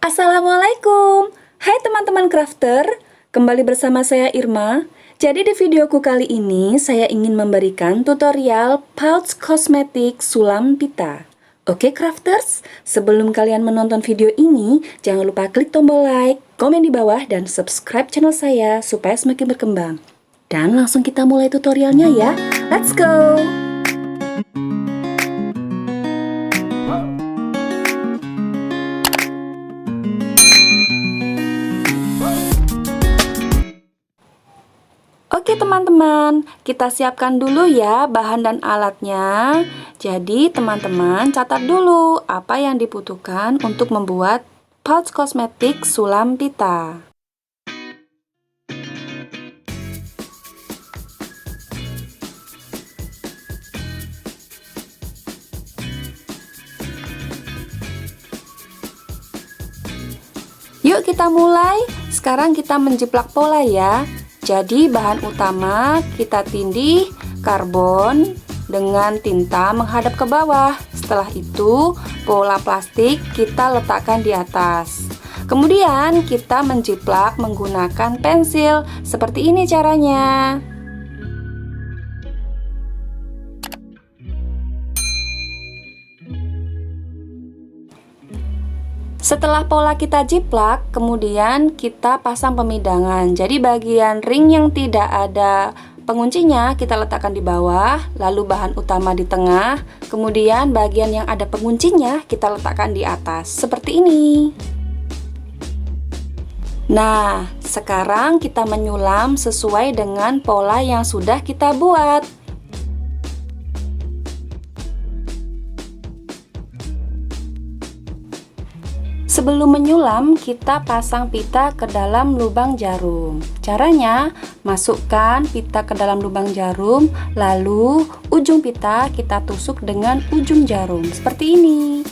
Assalamualaikum. Hai teman-teman crafter, kembali bersama saya Irma. Jadi di videoku kali ini saya ingin memberikan tutorial pouch kosmetik sulam pita. Oke crafters, sebelum kalian menonton video ini, jangan lupa klik tombol like, komen di bawah, dan subscribe channel saya supaya semakin berkembang. Dan langsung kita mulai tutorialnya ya. Let's go! Oke teman-teman, kita siapkan dulu ya bahan dan alatnya. Jadi teman-teman catat dulu apa yang dibutuhkan untuk membuat pouch kosmetik sulam pita. Yuk kita mulai. Sekarang kita menjiplak pola ya. Jadi bahan utama kita tindih karbon dengan tinta menghadap ke bawah. Setelah itu pola plastik kita letakkan di atas. Kemudian kita menjiplak menggunakan pensil. Seperti ini caranya. Setelah pola kita jiplak, kemudian kita pasang pemidangan. Jadi bagian ring yang tidak ada penguncinya kita letakkan di bawah, lalu bahan utama di tengah, kemudian bagian yang ada penguncinya kita letakkan di atas. Seperti ini. Nah, sekarang kita menyulam sesuai dengan pola yang sudah kita buat. Sebelum menyulam, kita pasang pita ke dalam lubang jarum. Caranya, masukkan pita ke dalam lubang jarum, lalu ujung pita kita tusuk dengan ujung jarum, seperti ini.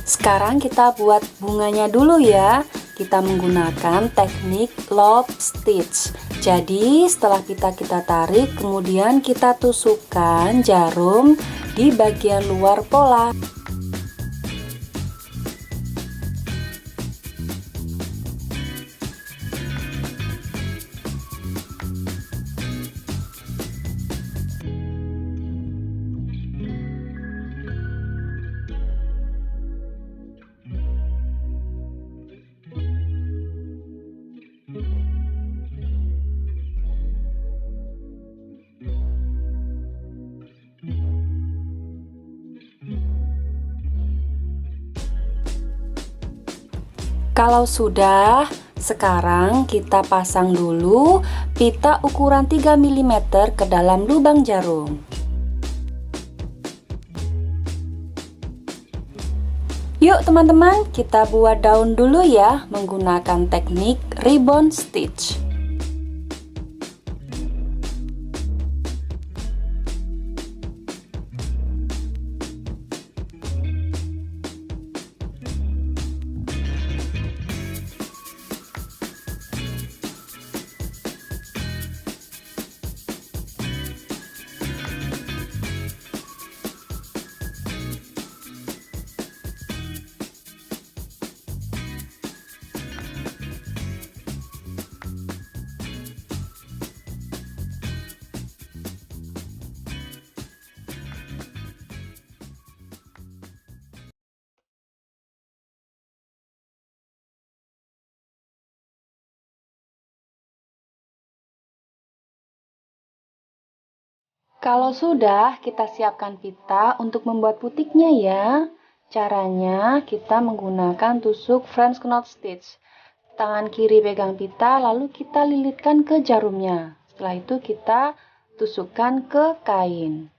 Sekarang kita buat bunganya dulu ya. Kita menggunakan teknik loop stitch. Jadi, setelah pita kita tarik, kemudian kita tusukkan jarum di bagian luar pola. Kalau sudah, sekarang kita pasang dulu pita ukuran 3 mm ke dalam lubang jarum. Yuk teman-teman, kita buat daun dulu ya menggunakan teknik ribbon stitch. Kalau sudah, kita siapkan pita untuk membuat putiknya ya. Caranya, kita menggunakan tusuk French knot stitch. Tangan kiri pegang pita, lalu kita lilitkan ke jarumnya. Setelah itu kita tusukkan ke kain.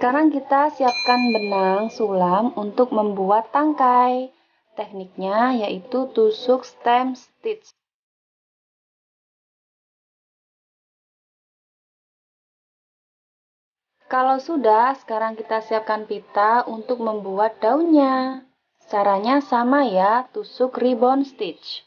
Sekarang kita siapkan benang sulam untuk membuat tangkai. Tekniknya yaitu tusuk stem stitch. Kalau sudah, sekarang kita siapkan pita untuk membuat daunnya. Caranya sama ya, tusuk ribbon stitch.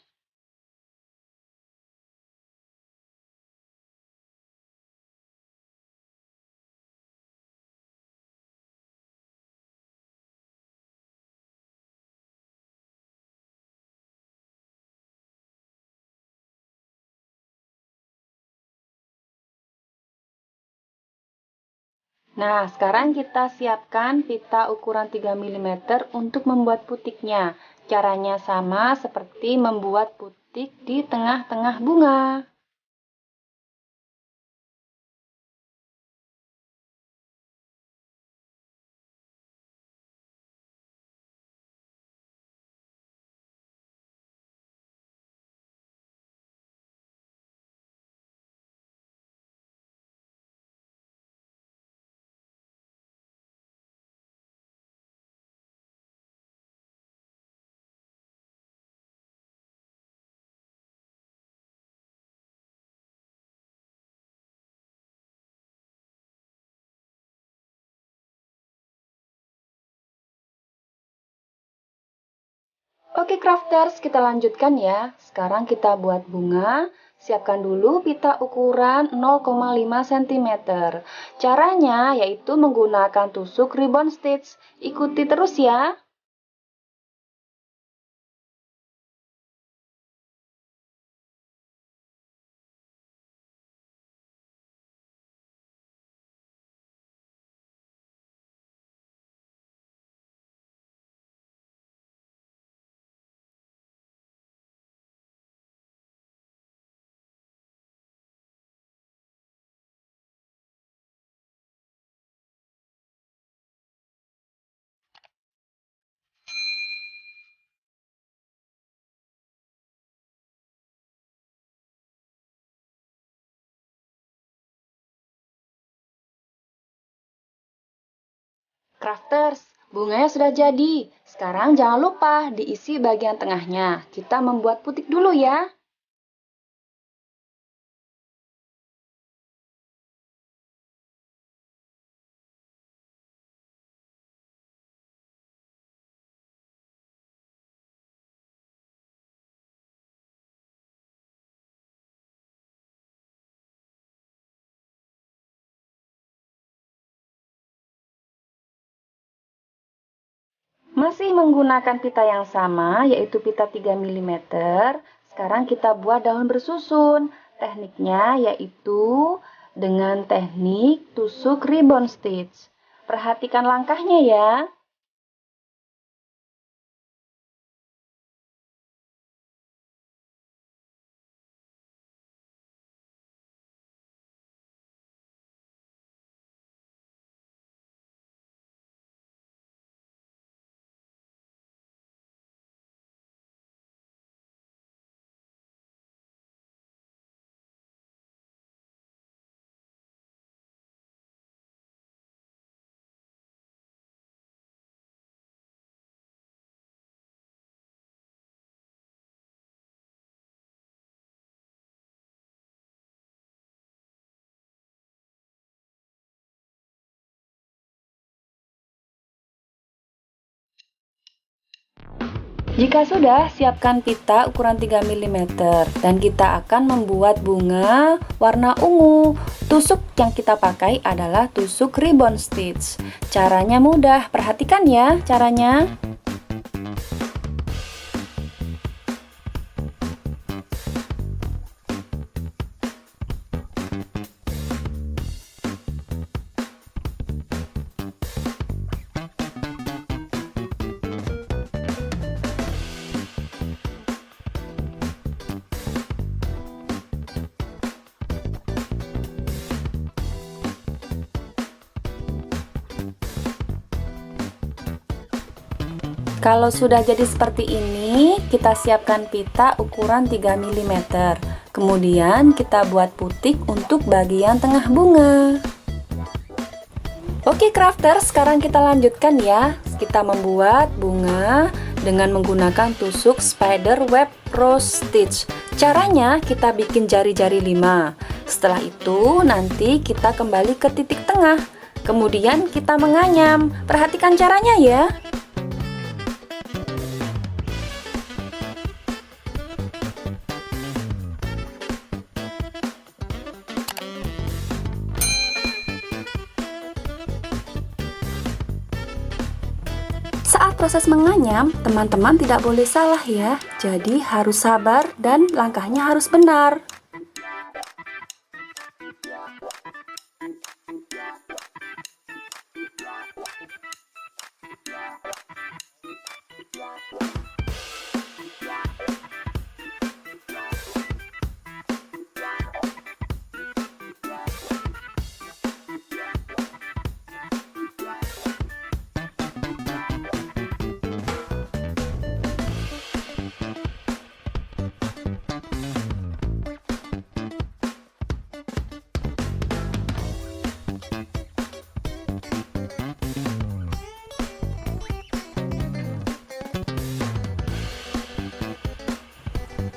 Nah, sekarang kita siapkan pita ukuran 3 mm untuk membuat putiknya. Caranya sama seperti membuat putik di tengah-tengah bunga. Oke crafters, kita lanjutkan ya. Sekarang kita buat bunga. Siapkan dulu pita ukuran 0,5 cm. Caranya yaitu menggunakan tusuk ribbon stitch. Ikuti terus ya. Crafters, bunganya sudah jadi. Sekarang jangan lupa diisi bagian tengahnya. Kita membuat putik dulu ya. Masih menggunakan pita yang sama, yaitu pita 3 mm. Sekarang kita buat daun bersusun. Tekniknya yaitu dengan teknik tusuk ribbon stitch. Perhatikan langkahnya ya. Jika sudah, siapkan pita ukuran 3 mm dan kita akan membuat bunga warna ungu. Tusuk yang kita pakai adalah tusuk ribbon stitch. Caranya mudah, perhatikan ya caranya. Kalau sudah jadi seperti ini, kita siapkan pita ukuran 3 mm. Kemudian kita buat putik untuk bagian tengah bunga. Oke crafter, sekarang kita lanjutkan ya. Kita membuat bunga dengan menggunakan tusuk spider web rose stitch. Caranya kita bikin jari-jari 5. Setelah itu nanti kita kembali ke titik tengah. Kemudian kita menganyam. Perhatikan caranya ya. Saat proses menganyam, teman-teman tidak boleh salah ya. Jadi harus sabar dan langkahnya harus benar.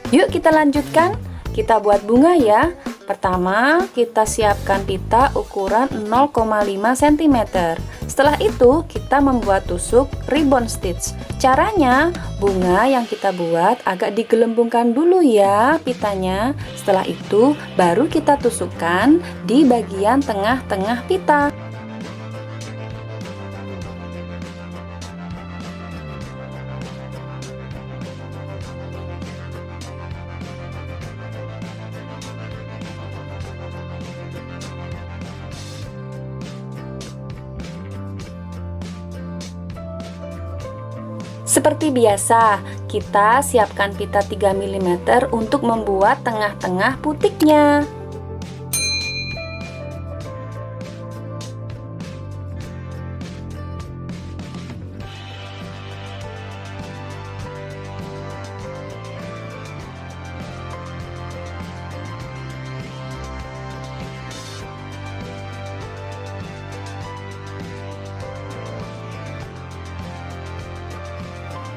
Yuk kita lanjutkan, kita buat bunga ya. Pertama, kita siapkan pita ukuran 0,5 cm. Setelah itu, kita membuat tusuk ribbon stitch. Caranya, bunga yang kita buat agak digelembungkan dulu ya pitanya. Setelah itu, baru kita tusukkan di bagian tengah-tengah pita. Seperti biasa, kita siapkan pita 3 mm untuk membuat tengah-tengah putiknya.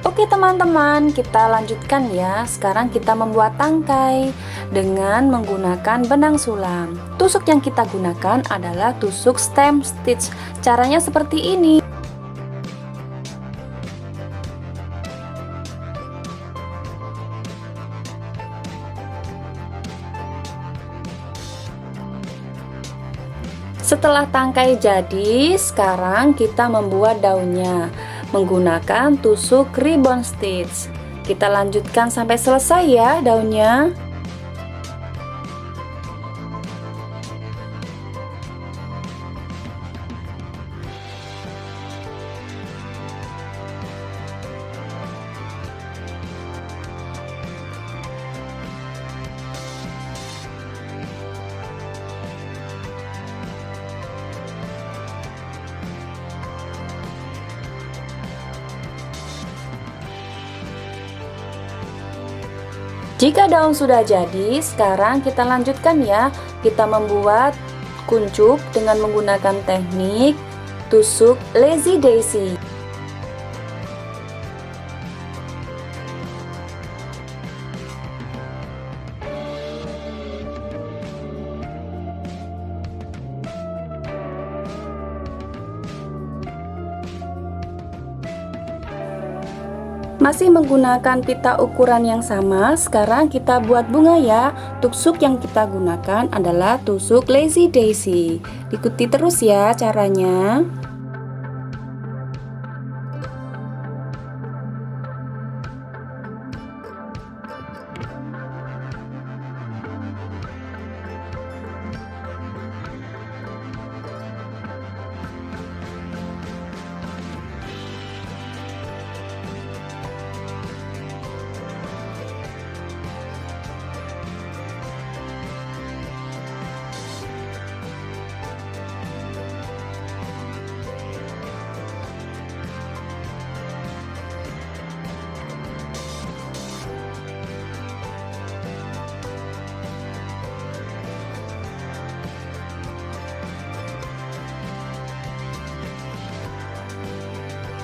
Oke teman-teman, kita lanjutkan ya. Sekarang kita membuat tangkai dengan menggunakan benang sulam. Tusuk yang kita gunakan adalah tusuk stem stitch. Caranya seperti ini. Setelah tangkai jadi, sekarang kita membuat daunnya menggunakan tusuk ribbon stitch. Kita lanjutkan sampai selesai ya daunnya. Jika daun sudah jadi, sekarang kita lanjutkan ya. Kita membuat kuncup dengan menggunakan teknik tusuk lazy daisy. Masih menggunakan pita ukuran yang sama, sekarang kita buat bunga ya. Tusuk yang kita gunakan adalah tusuk lazy daisy. Ikuti terus ya caranya.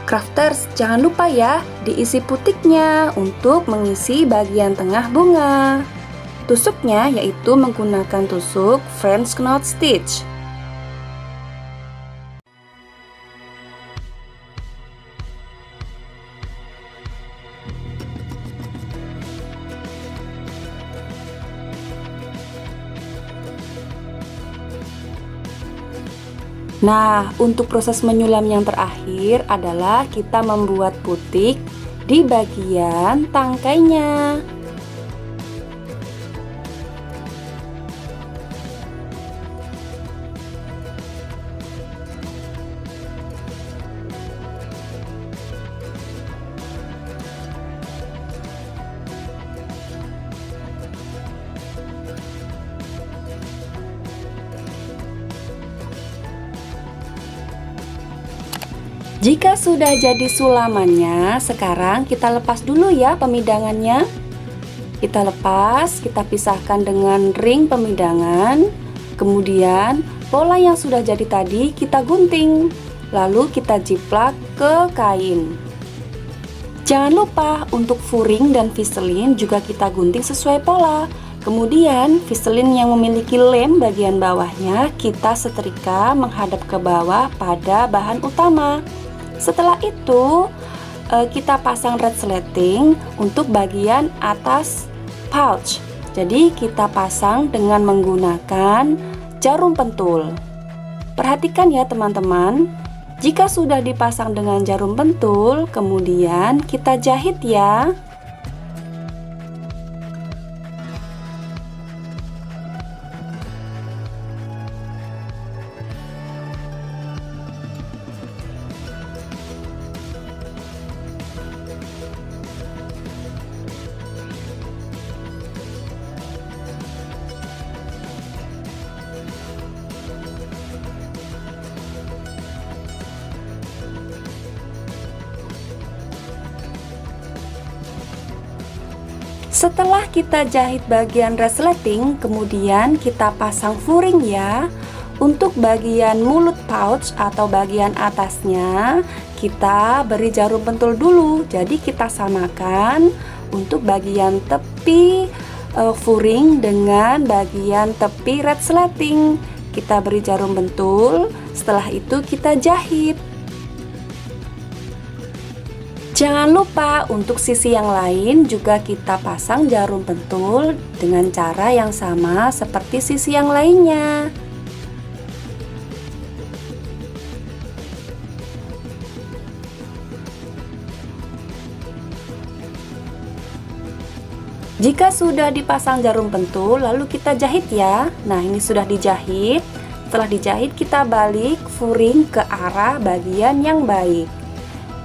Crafters, jangan lupa ya diisi putiknya untuk mengisi bagian tengah bunga. Tusuknya yaitu menggunakan tusuk French knot stitch. Nah, untuk proses menyulam yang terakhir adalah kita membuat putik di bagian tangkainya. Jika sudah jadi sulamannya, sekarang kita lepas dulu ya pemidangannya. Kita lepas, kita pisahkan dengan ring pemidangan. Kemudian pola yang sudah jadi tadi kita gunting, lalu kita jiplak ke kain. Jangan lupa untuk furing dan fiselin juga kita gunting sesuai pola. Kemudian fiselin yang memiliki lem bagian bawahnya kita setrika menghadap ke bawah pada bahan utama. Setelah itu kita pasang resleting untuk bagian atas pouch. Jadi kita pasang dengan menggunakan jarum pentul. Perhatikan ya teman-teman, jika sudah dipasang dengan jarum pentul, kemudian kita jahit ya. Setelah kita jahit bagian resleting, kemudian kita pasang furing ya. Untuk bagian mulut pouch atau bagian atasnya, kita beri jarum pentul dulu. Jadi kita samakan untuk bagian tepi furing dengan bagian tepi resleting. Kita beri jarum pentul, setelah itu kita jahit. Jangan lupa untuk sisi yang lain juga kita pasang jarum pentul dengan cara yang sama seperti sisi yang lainnya. Jika sudah dipasang jarum pentul, lalu kita jahit ya. Nah, ini sudah dijahit. Setelah dijahit, kita balik furing ke arah bagian yang baik.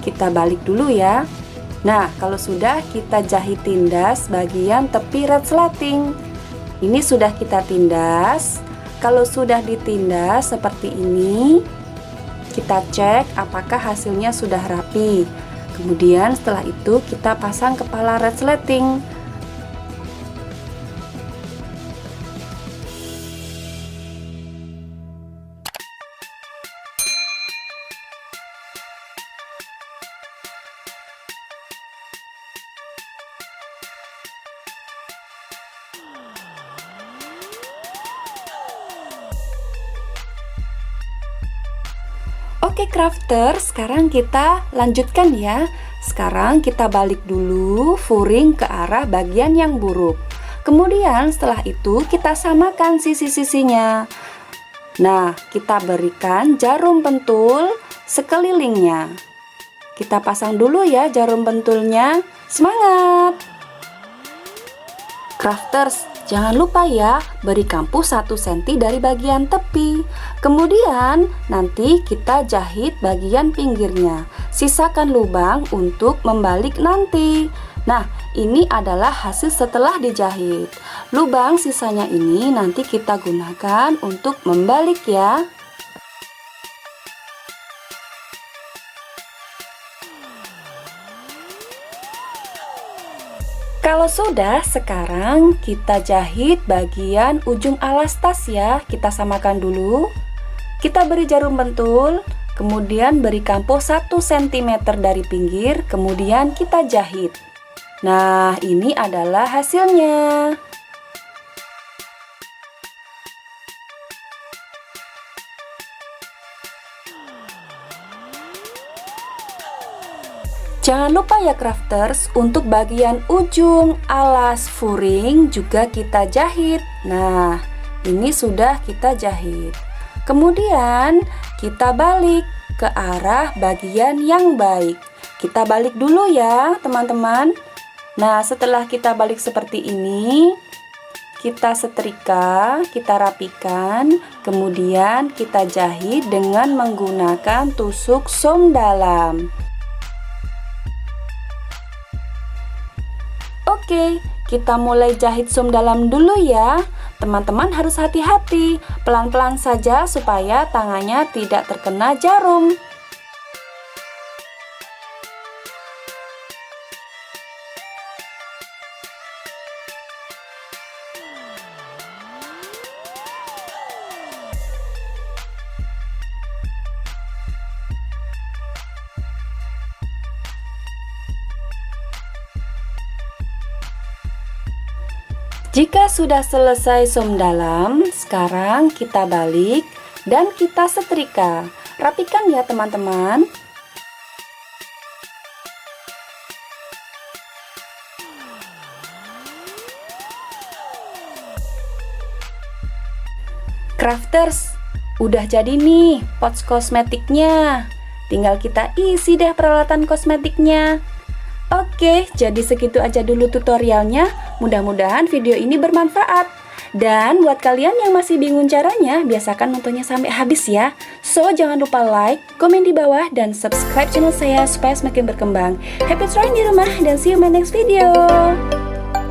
Kita balik dulu ya. Nah, kalau sudah kita jahit tindas bagian tepi resleting. Ini sudah kita tindas. Kalau sudah ditindas seperti ini, kita cek apakah hasilnya sudah rapi. Kemudian setelah itu kita pasang kepala resleting. Oke crafter, sekarang kita lanjutkan ya. Sekarang kita balik dulu furing ke arah bagian yang buruk. Kemudian setelah itu kita samakan sisi-sisinya. Nah, kita berikan jarum pentul sekelilingnya. Kita pasang dulu ya jarum pentulnya. Semangat! Crafters, jangan lupa ya, beri kampuh 1 cm dari bagian tepi. Kemudian nanti kita jahit bagian pinggirnya. Sisakan lubang untuk membalik nanti. Nah, ini adalah hasil setelah dijahit. Lubang sisanya ini nanti kita gunakan untuk membalik ya. Kalau sudah, sekarang kita jahit bagian ujung alas tas ya. Kita samakan dulu. Kita beri jarum pentul. kemudian beri kampuh 1 cm dari pinggir, kemudian kita jahit. Nah, ini adalah hasilnya. Jangan lupa ya crafters, untuk bagian ujung alas furing juga kita jahit. Nah, ini sudah kita jahit. Kemudian kita balik ke arah bagian yang baik. Kita balik dulu ya teman-teman. Nah, setelah kita balik seperti ini, kita setrika, kita rapikan, kemudian kita jahit dengan menggunakan tusuk som dalam. Oke, kita mulai jahit som dalam dulu ya. Teman-teman harus hati-hati, pelan-pelan saja supaya tangannya tidak terkena jarum. Jika sudah selesai som dalam, sekarang kita balik dan kita setrika. Rapikan ya teman-teman. Crafters, udah jadi nih pouch kosmetiknya. Tinggal kita isi deh peralatan kosmetiknya. Oke, jadi segitu aja dulu tutorialnya. Mudah-mudahan video ini bermanfaat. Dan buat kalian yang masih bingung caranya, biasakan nontonnya sampai habis ya. So, jangan lupa like, komen di bawah, dan subscribe channel saya supaya semakin berkembang. Happy trying di rumah, dan see you in my next video.